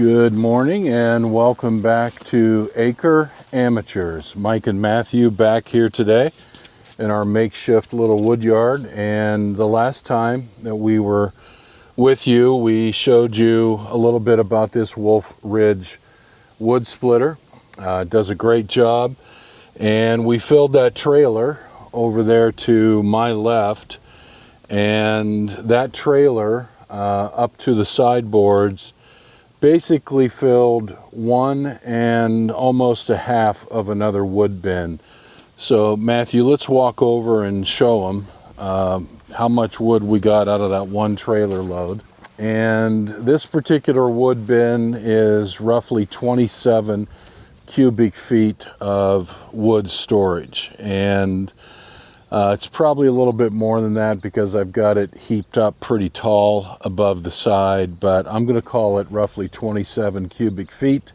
Good morning and welcome back to Acre Amateurs. Mike and Matthew back here today in our makeshift little wood yard. And the last time that we were with you, we showed you a little bit about this Wolf Ridge wood splitter. It does a great job. And we filled that trailer over there to my left. And that trailer up to the sideboards basically filled one and almost a half of another wood bin. So Matthew, let's walk over and show them how much wood we got out of that one trailer load. And this particular wood bin is roughly 27 cubic feet of wood storage. And it's probably a little bit more than that because I've got it heaped up pretty tall above the side, but I'm going to call it roughly 27 cubic feet.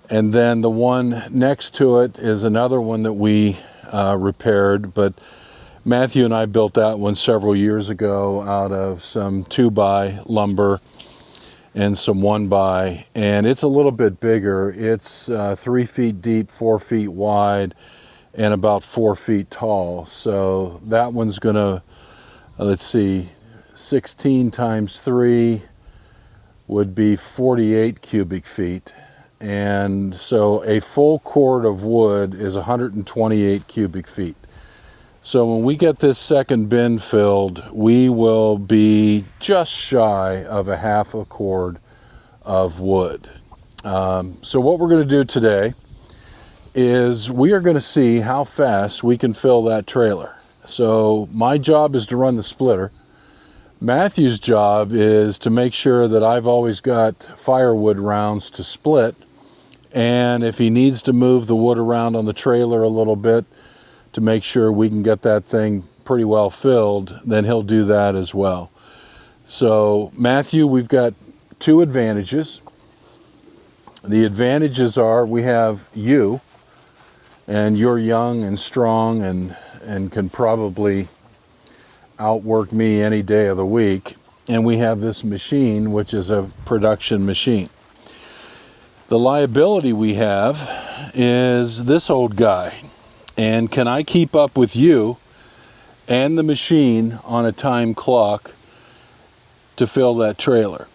And then the one next to it is another one that we repaired, but Matthew and I built that one several years ago out of some 2x lumber and some 1x, and it's a little bit bigger. It's 3 feet deep, 4 feet wide, and about 4 feet tall. So that one's gonna, let's see, 16 times 3 would be 48 cubic feet. And so a full cord of wood is 128 cubic feet. So when we get this second bin filled, we will be just shy of a half a cord of wood. So what we're gonna do today is we are going to see how fast we can fill that trailer. So my job is to run the splitter. Matthew's job is to make sure that I've always got firewood rounds to split, and if he needs to move the wood around on the trailer a little bit to make sure we can get that thing pretty well filled, then he'll do that as well. So Matthew, we've got two advantages. The advantages are we have you, and you're young and strong and can probably outwork me any day of the week. And we have this machine, which is a production machine. The liability we have is this old guy. And can I keep up with you and the machine on a time clock to fill that trailer?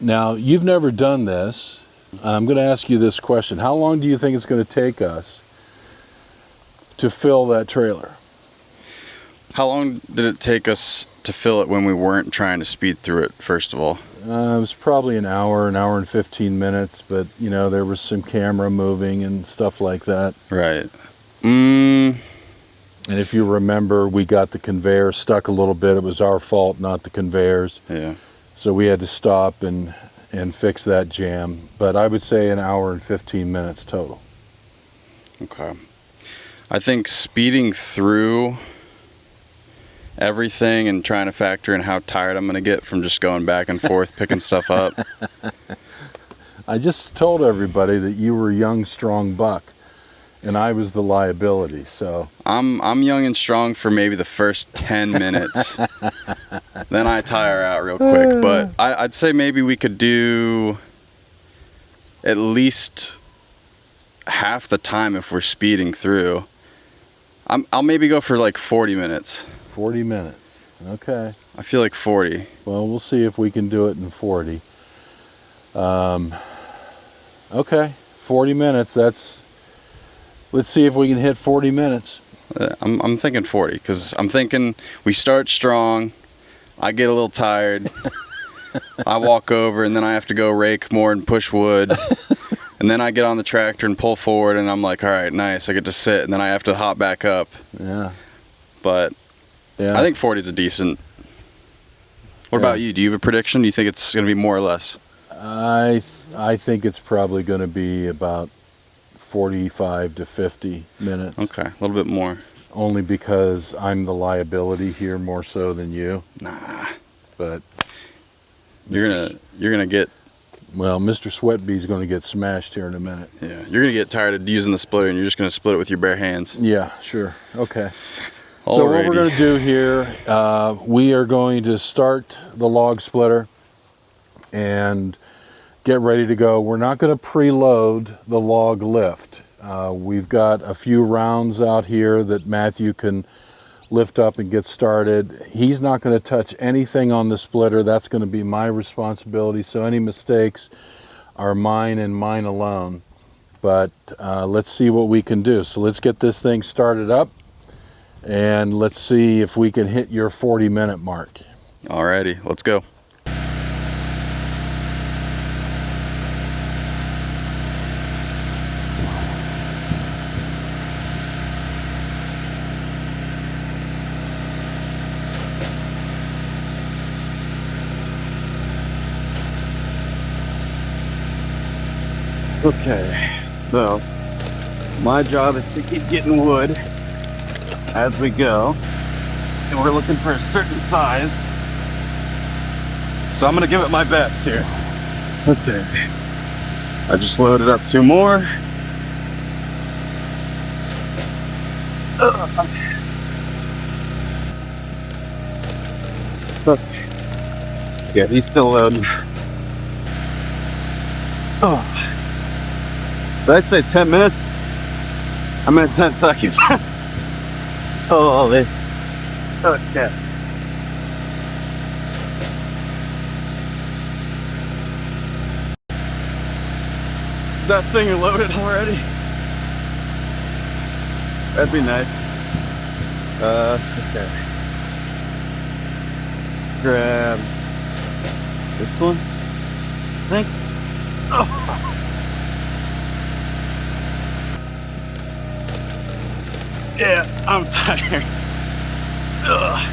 Now, you've never done this. I'm going to ask you this question. How long do you think it's going to take us to fill that trailer? How long did it take us to fill it when we weren't trying to speed through it, first of all? It was probably an hour and 15 minutes, but you know, there was some camera moving and stuff like that. Right. And if you remember, we got the conveyor stuck a little bit. It was our fault, not the conveyors. Yeah. So we had to stop and fix that jam. But I would say an hour and 15 minutes total. Okay. I think speeding through everything and trying to factor in how tired I'm going to get from just going back and forth picking stuff up. I just told everybody that you were a young, strong buck, and I was the liability. So I'm young and strong for maybe the first 10 minutes. Then I tire out real quick. But I'd say maybe we could do at least half the time if we're speeding through. I'll maybe go for like 40 minutes. 40 minutes. Okay. I feel like 40. Well, we'll see if we can do it in 40. Okay, 40 minutes. Let's see if we can hit 40 minutes. I'm thinking 40 because I'm thinking we start strong. I get a little tired. I walk over and then I have to go rake more and push wood. And then I get on the tractor and pull forward and I'm like, all right, nice. I get to sit and then I have to hop back up. Yeah. But yeah, I think 40 is a decent. What about you? Do you have a prediction? Do you think it's going to be more or less? I think it's probably going to be about 45 to 50 minutes. Okay, a little bit more. Only because I'm the liability here more so than you. Nah. But you're gonna get. Well, Mr. Sweatbee's going to get smashed here in a minute. Yeah, you're going to get tired of using the splitter and you're just going to split it with your bare hands. Yeah, sure. Okay. Alrighty. So what we're going to do here, we are going to start the log splitter and get ready to go. We're not going to preload the log lift. We've got a few rounds out here that Matthew can lift up and get started. He's not going to touch anything on the splitter. That's going to be my responsibility. So any mistakes are mine and mine alone. But let's see what we can do. So let's get this thing started up and let's see if we can hit your 40-minute mark. Alrighty, let's go. Okay, so my job is to keep getting wood as we go, and we're looking for a certain size, so I'm gonna give it my best here. Okay, I just loaded up 2 more. Okay. Yeah, he's still loading. Oh. Did I say 10 minutes? I meant 10 seconds. Holy. Okay. Is that thing loaded already? That'd be nice. Okay. Let's grab this one, I think. Oh. Yeah, I'm tired. Ugh.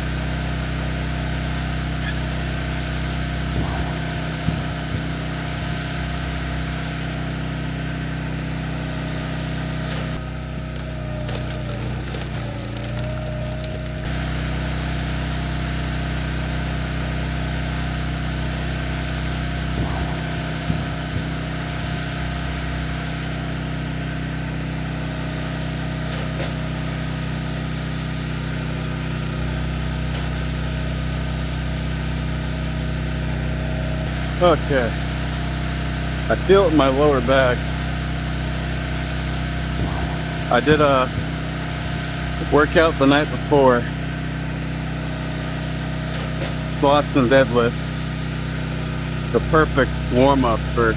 Okay, I feel it in my lower back. I did a workout the night before, squats and deadlift, the perfect warm-up for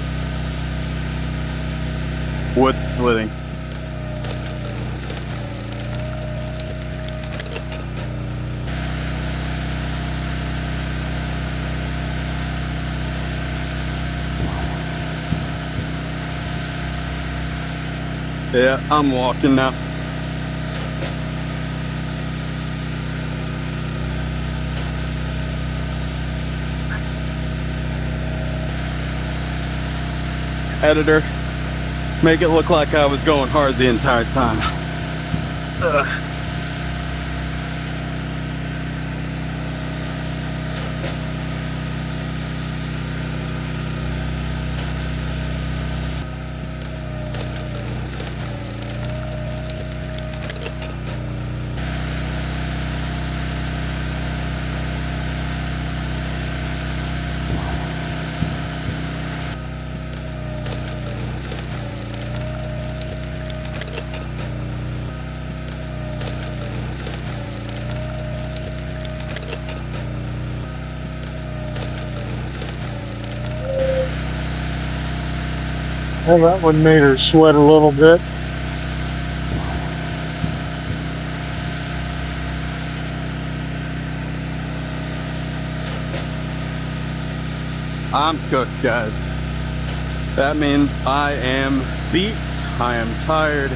wood splitting. Yeah, I'm walking now. Editor, make it look like I was going hard the entire time. Ugh. Well, that one made her sweat a little bit. I'm cooked, guys. That means I am beat, I am tired,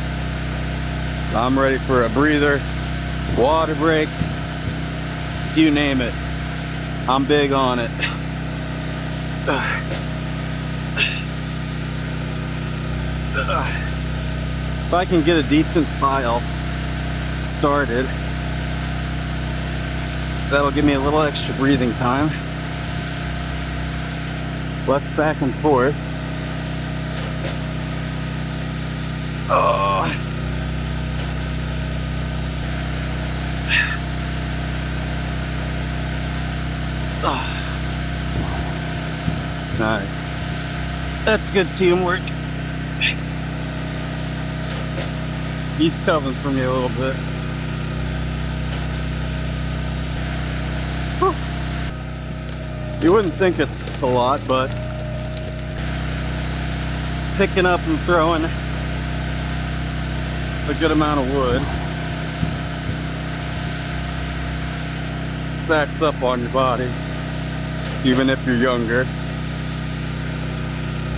I'm ready for a breather, water break, you name it. I'm big on it. If I can get a decent file started, that'll give me a little extra breathing time. Less back and forth. Oh. Oh. Nice. That's good teamwork. He's coming for me a little bit. Whew. You wouldn't think it's a lot, but picking up and throwing a good amount of wood stacks up on your body, even if you're younger.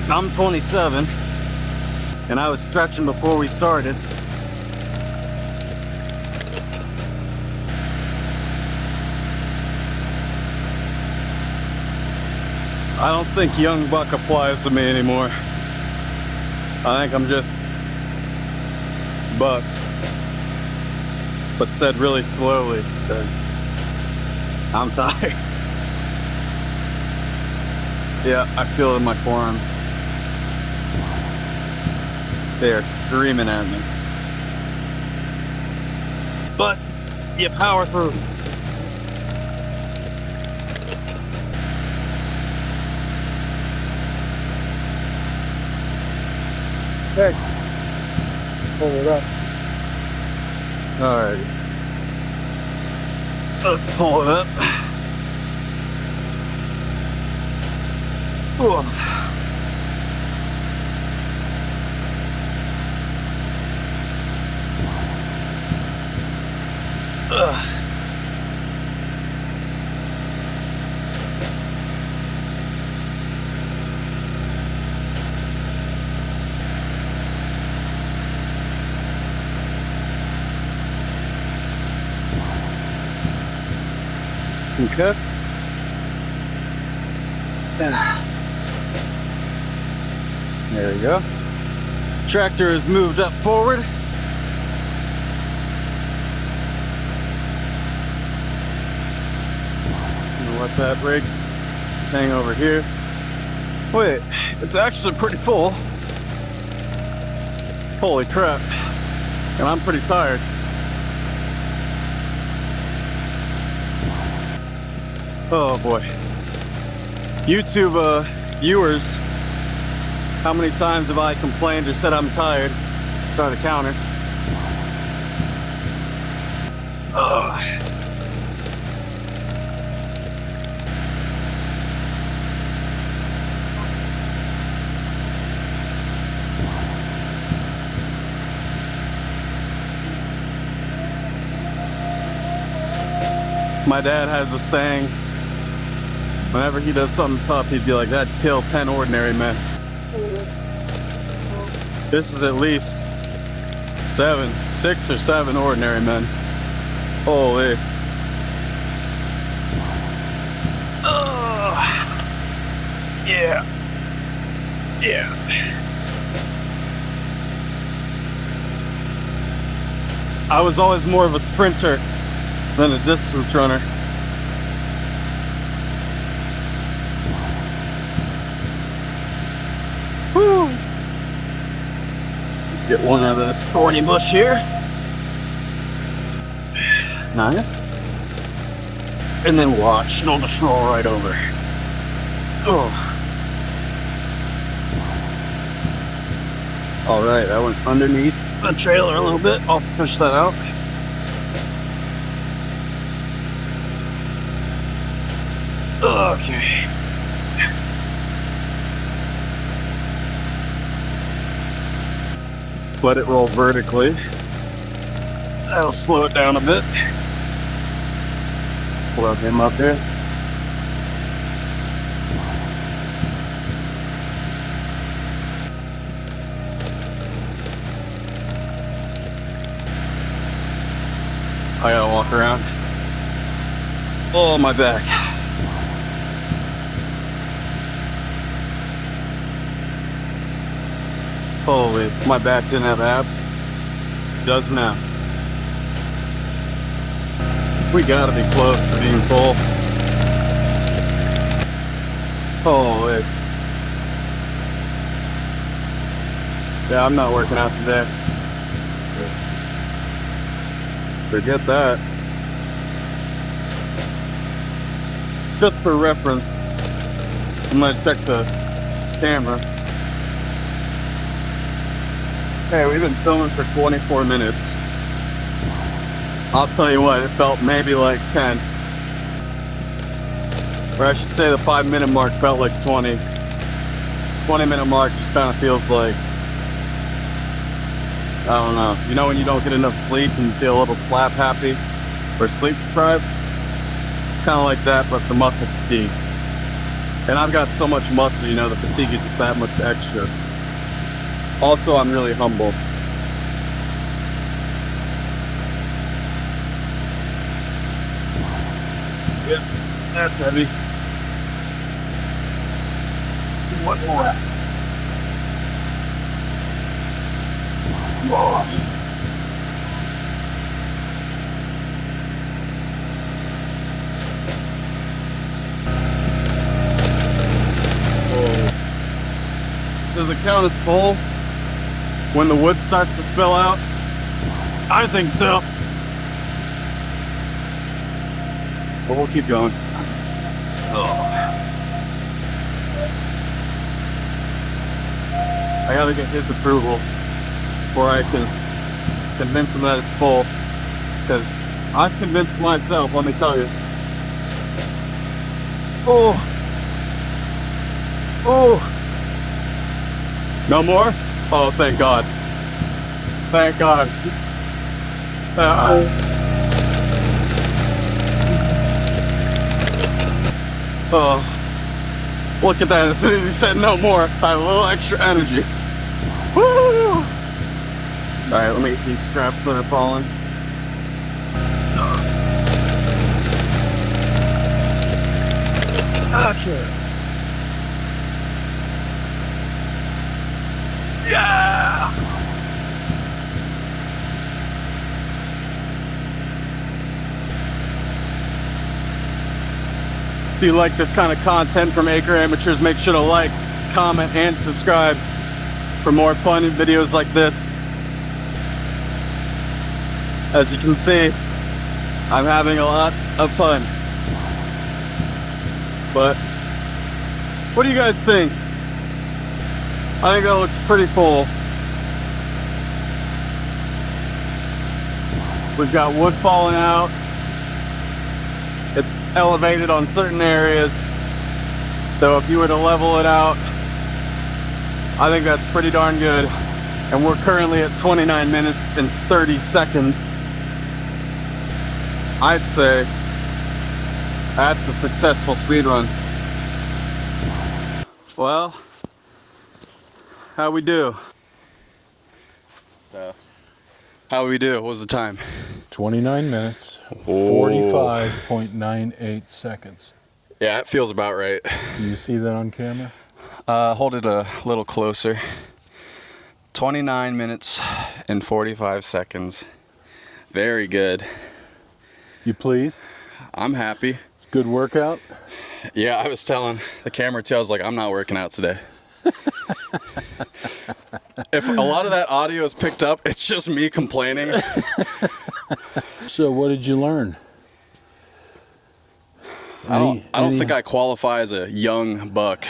I'm 27, and I was stretching before we started. I don't think young buck applies to me anymore. I think I'm just buck, but said really slowly because I'm tired. Yeah, I feel it in my forearms. They are screaming at me. But you power through. Okay. Pull it up. Alright. Let's pull it up. Ooh. Ugh. Okay. There we go. Tractor is moved up forward. Gonna let that rig hang over here. Wait, it's actually pretty full. Holy crap. And I'm pretty tired. Oh boy. YouTube viewers, how many times have I complained or said I'm tired? Start a counter. Ugh. My dad has a saying, whenever he does something tough, he'd be like, that'd kill 10 ordinary men. This is at least 6 or 7 ordinary men. Holy. Yeah. Yeah. I was always more of a sprinter than a distance runner. Woo! Let's get one out of this thorny bush here. Nice. And then watch, and I'll just roll right over. Oh. Alright, I went underneath the trailer a little bit. I'll push that out. Okay. Let it roll vertically. That'll slow it down a bit. Plug him up there. I gotta walk around. Oh, my back. Holy, my back didn't have abs. Does now. We gotta be close to being full. Holy. Yeah, I'm not working out today. Forget that. Just for reference, I'm gonna check the camera. Hey, we've been filming for 24 minutes. I'll tell you what, it felt maybe like 10. Or I should say the 5-minute mark felt like 20. 20-minute mark just kind of feels like, I don't know. You know when you don't get enough sleep and you feel a little slap happy or sleep deprived? It's kind of like that, but the muscle fatigue. And I've got so much muscle, you know, the fatigue is just that much extra. Also, I'm really humble. Yep, that's heavy. Let's do one more. Oh. Does it count as full when the wood starts to spill out? I think so. But we'll keep going. Oh. I gotta get his approval before I can convince him that it's full. Because I've convinced myself, let me tell you. Oh. Oh. No more? Oh, thank God. Thank God. Oh, look at that. As soon as he said no more, I have a little extra energy. Woo! Alright, let me get these straps that are falling. Gotcha. Yeah! If you like this kind of content from Acre Amateurs, make sure to like, comment, and subscribe for more fun videos like this. As you can see, I'm having a lot of fun. But what do you guys think? I think that looks pretty full. We've got wood falling out. It's elevated on certain areas. So if you were to level it out, I think that's pretty darn good. And we're currently at 29 minutes and 30 seconds. I'd say that's a successful speed run. Well, how we do? How we do? What was the time? 29 minutes, 45.98 seconds. Yeah, it feels about right. Do you see that on camera? Hold it a little closer. 29 minutes and 45 seconds. Very good. You pleased? I'm happy. Good workout? Yeah, I was telling the camera too, I was like, I'm not working out today. If a lot of that audio is picked up, it's just me complaining. So what did you learn? I don't think I qualify as a young buck.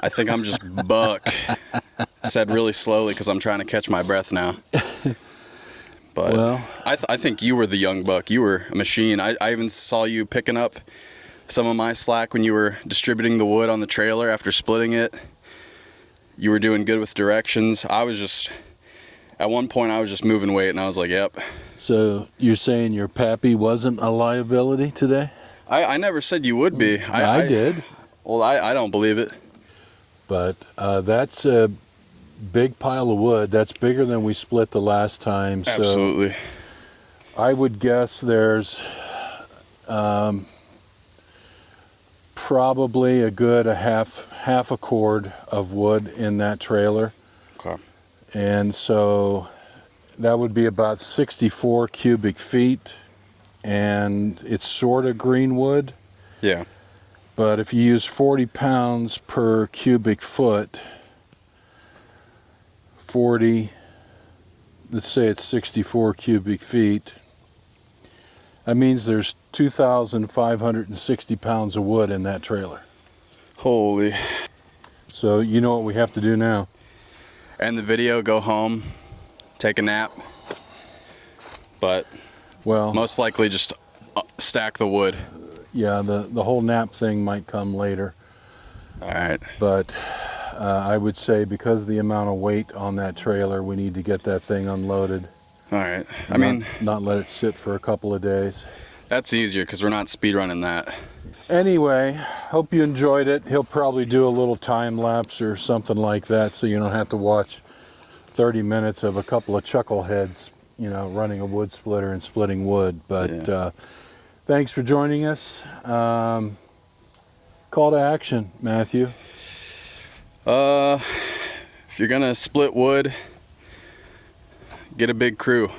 I think I'm just buck. Said really slowly because I'm trying to catch my breath now. But well, I think you were the young buck. You were a machine. I even saw you picking up some of my slack when you were distributing the wood on the trailer after splitting it. You were doing good with directions. I was just, at one point I was just moving weight and I was like, yep. So you're saying your pappy wasn't a liability today? I never said you would be. I did. Well, I don't believe it. But that's a big pile of wood. That's bigger than we split the last time. So absolutely. I would guess there's probably a good half a cord of wood in that trailer. Okay. And so that would be about 64 cubic feet, and it's sort of green wood. Yeah. But if you use 40 pounds per cubic foot, 40, let's say it's 64 cubic feet, that means there's 2,560 pounds of wood in that trailer. Holy. So you know what we have to do now? end the video, go home, take a nap. But Well, most likely just stack the wood. yeah, the whole nap thing might come later. All right. But I would say because of the amount of weight on that trailer, we need to get that thing unloaded. All right. I And mean, not let it sit for a couple of days. that's easier because we're not speed running that. Anyway, hope you enjoyed it. He'll probably do a little time lapse or something like that, so you don't have to watch 30 minutes of a couple of chuckleheads, you know, running a wood splitter and splitting wood. But Yeah. thanks for joining us. Call to action, Matthew. If you're gonna split wood, get a big crew.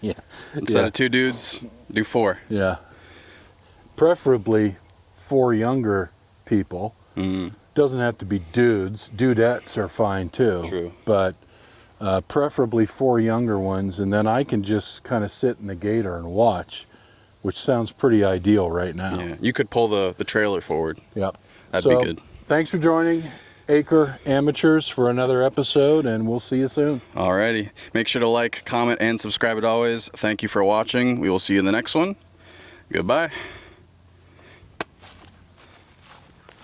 Yeah. Instead Yeah. of 2 dudes, do 4. Yeah. Preferably 4 younger people. Doesn't have to be dudes. Dudettes are fine too. True. But preferably 4 younger ones, and then I can just kind of sit in the gator and watch, which sounds pretty ideal right now. Yeah. You could pull the trailer forward. Yep. That'd be good. Thanks for joining Acre Amateurs for another episode, and we'll see you soon. Alrighty. Make sure to like, comment, and subscribe as always. Thank you for watching. We will see you in the next one. Goodbye.